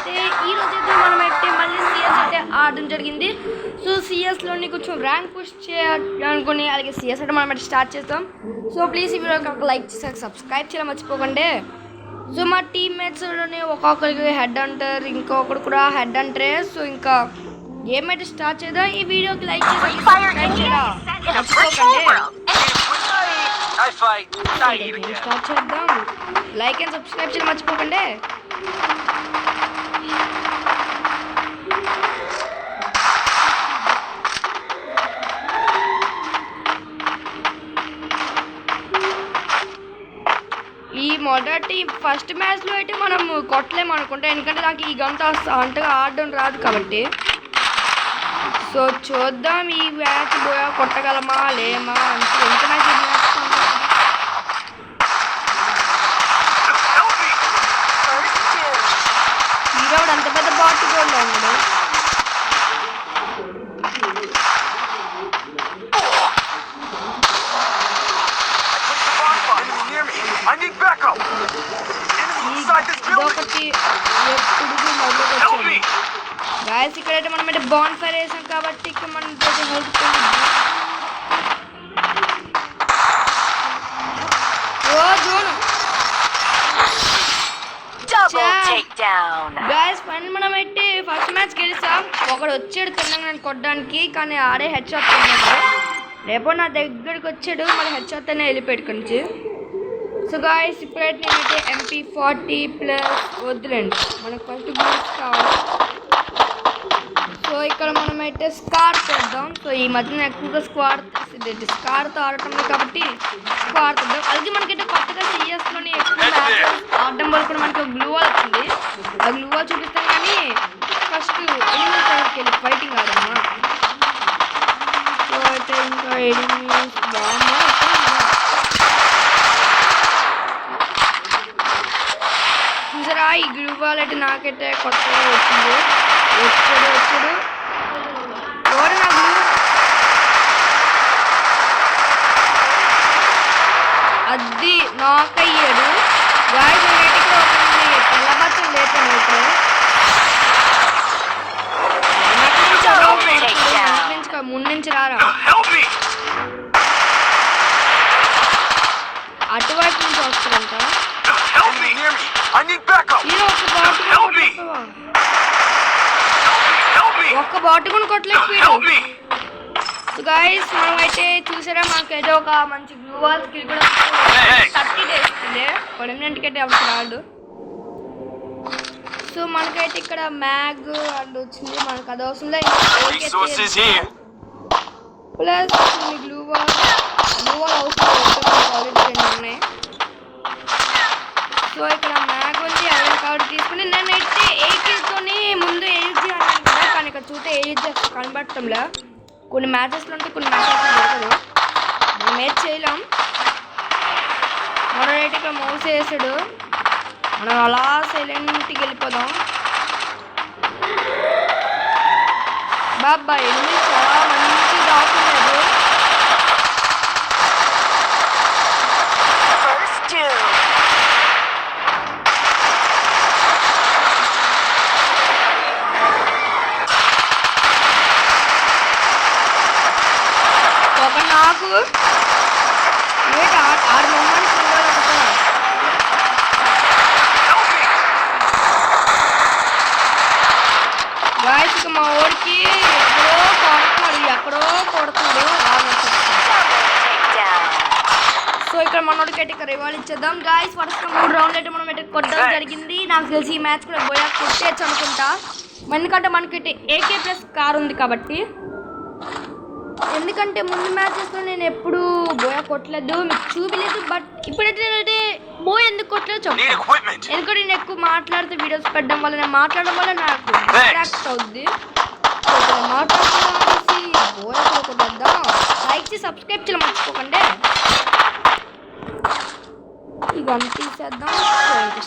అయితే ఈరోజైతే మనమైతే మళ్ళీ సిఎస్ అయితే ఆడడం జరిగింది. సో సిఎస్లోని కొంచెం ర్యాంక్ పుష్ చేయాలనుకుని అలాగే సిఎస్ అయితే మనం అయితే స్టార్ట్ చేస్తాం. సో ప్లీజ్ ఈ వీడియోకి ఒక లైక్ చేసి సబ్స్క్రైబ్ చేయడం మర్చిపోకండి. సో మా టీమ్మేట్స్లోని ఒక్కొక్కరికి హెడ్ అంటారు, ఇంకొకరు కూడా హెడ్ అంటారే. సో ఇంకా గేమ్ అయితే స్టార్ట్ చేద్దాం. ఈ వీడియోకి లైక్ చేసి సబ్స్క్రైబ్ చేయడం మర్చిపోకండి. స్టార్ట్ చేద్దాం. లైక్ అండ్ సబ్స్క్రైబ్ చేయడం మర్చిపోకండి. ఈ మొదటి ఫస్ట్ మ్యాచ్లో అయితే మనం కొట్టలేము అనుకుంటా, ఎందుకంటే నాకు ఈ గంట అంతగా ఆడడం రాదు కాబట్టి. సో చూద్దాం ఈ మ్యాచ్ పోయా కొట్టగలమా లేమా అంటే ఎంత మ్యాచ్ హీరోడు అంత పెద్ద బాటి కూడా ఉన్నాడు. ఇదొకటి ఎప్పుడు మొదలుకొచ్చాము గాయస్. ఇక్కడైతే మనం అయితే బాన్ ఫైర్ వేసాం కాబట్టి ఇక్కడ మనం హెల్ప్ గాయస్. ఫైనల్ మనం అయితే ఫస్ట్ మ్యాచ్ గెలిచాం. ఒకడు వచ్చాడు తెలంగాణ కొట్టడానికి, కానీ ఆడే హెడ్ షాట్ తిన్నాడు. రేపో నా దగ్గరికి వచ్చాడు, మరి హెడ్ షాట్ అనే వెళ్ళిపోయాడు కొంచెం. సో గాయస్ ఇప్పుడైతే నేనైతే MP40+ వద్దులేండి, మనకు ఫస్ట్ బూస్ట్ కావాలి. సో ఇక్కడ మనమైతే స్కార్ చేద్దాం. సో ఈ మధ్యన ఎక్కువగా స్కార్తో ఆడటం కాబట్టి స్కార్ చేద్దాం. అలాగే మనకైతే కొత్తగా సిఎస్లోని ఎక్కువ మ్యాచెస్ ఆడడం వల్ల కూడా మనకి గ్లూ వాల్ వచ్చింది. ఆ గ్లూ వాల్ చూపిస్తాం, కానీ ఫస్ట్ ఎనిమీస్ దగ్గరికి వెళ్ళి ఫైటింగ్ ఆడమ్మా. సో అయితే ఇంకా ఎనిమీస్ బాగుందా చూసారా. ఈ గ్లూ వాల్ అయితే నాకైతే కొత్తగా వచ్చింది. వచ్చాడు ఎవరు నా గ్లూ అది నాకయ్యాడు. గాయస్ నేటికి ఒక తెల్లబచ్చం లేపాను అయితే ముందు నుంచి రారా, అటువైపు నుంచి వస్తుందంట. ఒక్క బాటు కూడా కొట్టలేకపోయాడు. సో గాయస్ మనం అయితే చూసారా, మాకైతే ఒక మంచి గ్లూ వాల్ స్కిల్ కూడా 30 days పర్మనెంట్కి అయితే అప్పుడు రాడు. సో మనకైతే ఇక్కడ మ్యాగ్ అండ్ వచ్చింది, మనకు అది అవసరం లేదు. ప్లస్ గ్లూ వాల్ అవసరం ఆల్రెడీ 2 ఉన్నాయి. సో ఇక్కడ మ్యాగ్ ఉంది, అదే కాబట్టి తీసుకుని నేనైతే ఏజీతోని ముందు ఏజీ అన్నాను కదా, కానీ ఇక్కడ చూస్తే ఏజీ కనబడటంలే. కొన్ని మ్యాచెస్లో ఉంటే కొన్ని మ్యాచెస్లో దొరకదు, మనం ఏది చేయలేం. మనైతే ఇక్కడ మౌస్ వేసాడు, మనం అలా సైలెంట్కి వెళ్ళిపోదాం. బాబా ఎనిమిది చాలా మంచి రాకులేదు. నాకు 6 మొహానికి గాయస్. ఇక మా ఊరికి ఎక్కడో కొడుతున్నాడు. సో ఇక్కడ మనోడికి అయితే ఇక్కడ రివాల్ ఇచ్చేద్దాం గాయస్. వరుసగా 3 రౌండ్లు అయితే మనం అయితే కొట్టడం జరిగింది. నాకు తెలిసి ఈ మ్యాచ్ కూడా బోయా కొట్టేయచ్చు అనుకుంటా, ఎందుకంటే మనకైతే AK+ కార్ ఉంది కాబట్టి. ఎందుకంటే ముందు మ్యాచెస్లో నేను ఎప్పుడు బోయా కొట్టలేదు, మీకు చూపించలేదు. బట్ ఇప్పుడైతే నేనైతే బోయా ఎందుకు కొట్టలేదు చెప్తాను. ఎందుకంటే నేను ఎక్కువ మాట్లాడితే వీడియోస్ పెట్టడం వల్ల, నేను మాట్లాడడం వల్ల నాకు డిస్ట్రాక్ట్ అవుద్ది. మాట్లాడుతున్నా బోయా కొట్టద్దాం. లైక్ చేసి సబ్స్క్రైబ్ చేయడం మర్చిపోకండి. ఇవన్నీ తీసేద్దాం.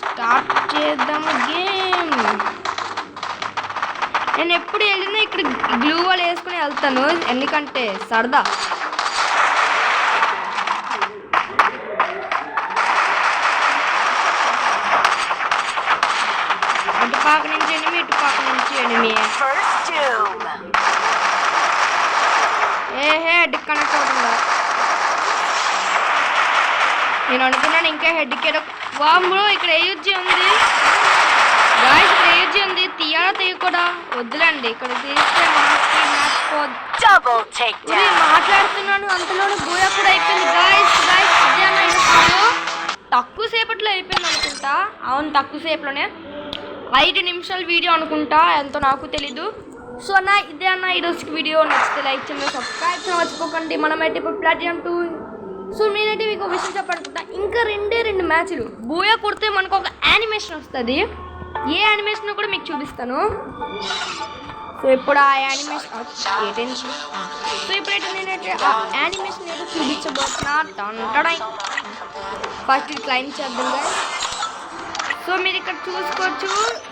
స్టార్ట్ చేద్దాం గేమ్. నేను ఎప్పుడు వెళ్ళినా ఇక్కడ గ్లూ వాల్ వేసుకుని వెళ్తాను, ఎందుకంటే సరదా. పాక నుంచి ఎనిమి, ఇటు పాక నుంచి ఎనిమి. ఏ హెడ్ కనెక్ట్ అవుతుందా? నేను అనుకున్నాను ఇంకా హెడ్కి ఏదో వామ్మో ఇక్కడ ఏయుజ్జి ఉంది గాయ్స్, ఇక్కడ ఏయుజ్జి ఉంది. తీయాలా తీయకూడదా? వద్దులండి, ఇక్కడ తీస్తే మనకి మ్యాచ్ మాట్లాడుతున్నాను అంతలోనే బోయా కూడా అయిపోయింది గాయ్స్. ఇదే అన్న తక్కువ సేపట్లో అయిపోయింది అనుకుంటా. అవును, తక్కువ సేపులోనే 5 నిమిషాల వీడియో అనుకుంటా, ఎంతో నాకు తెలీదు. సో అన్న ఇదే అన్న ఈరోజుకి వీడియో. నచ్చితే లైక్ చేయండి, సబ్స్క్రైబ్ చేయడం మర్చిపోకండి. మనమైతే ఇప్పుడు ప్లాటినం 2. సో నేనైతే మీకు ఒక విషయం చెప్పాలనుకుంటా, ఇంకా 2 మ్యాచ్లు బోయా కొడితే మనకు ఒక యానిమేషన్ వస్తుంది. ఏ యానిమేషన్ కూడా మీకు చూపిస్తాను. సో ఇప్పుడు ఆ యానిమేషన్ సో ఇప్పుడైతే నేనైతే ఆ యానిమేషన్ ఏదో చూపించబోతున్నా. ఫస్ట్ క్లైమ్ చేద్దాం గాయ్స్. సో మీరు ఇక్కడ చూసుకోవచ్చు,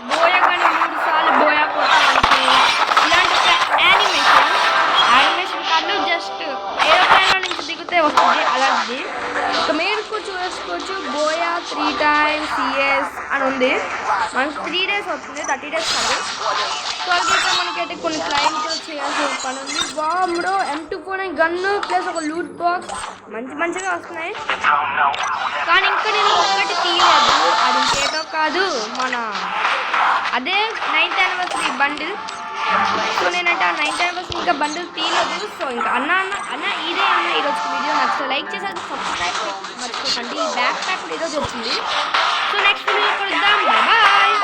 బోయా కానీ 3 సార్లు బోయా కొట్టడానికి ఇలాంటి యానిమేషన్ కాదు, జస్ట్ ఏరోప్లేన్లో నుంచి దిగితే వస్తుంది అలాంటిది. ఇక మీరు చూసుకోవచ్చు, బోయా 3 times CS అని ఉంది. మనకి 3 days వస్తుంది, 30 days కాదు. సో అయితే మనకైతే కొన్ని క్లైమ్ కూడా చేయాల్సిన పని ఉంది. బాంబ్రో M249 గన్ను ప్లస్ ఒక లూట్ బాక్స్ మంచిగా వస్తున్నాయి. కానీ ఇంకా నేను ఒకటి తీయలేదు, అది ఇంకేదో కాదు, మన అదే 9th anniversary బండిల్. సో నేనంటే ఆ 9th anniversary ఇంకా బండిల్ తీయలేదు. సో ఇంకా అన్న ఇదే అన్న ఈరోజు వీడియో. నచ్చితే లైక్ చేసేది, సబ్స్క్రైబ్ మర్చిపోకండి. ఈ బ్యాక్ ప్యాక్ కూడా ఈరోజు వచ్చింది. సో నెక్స్ట్ వీడియో కలుద్దాం, బాయ్.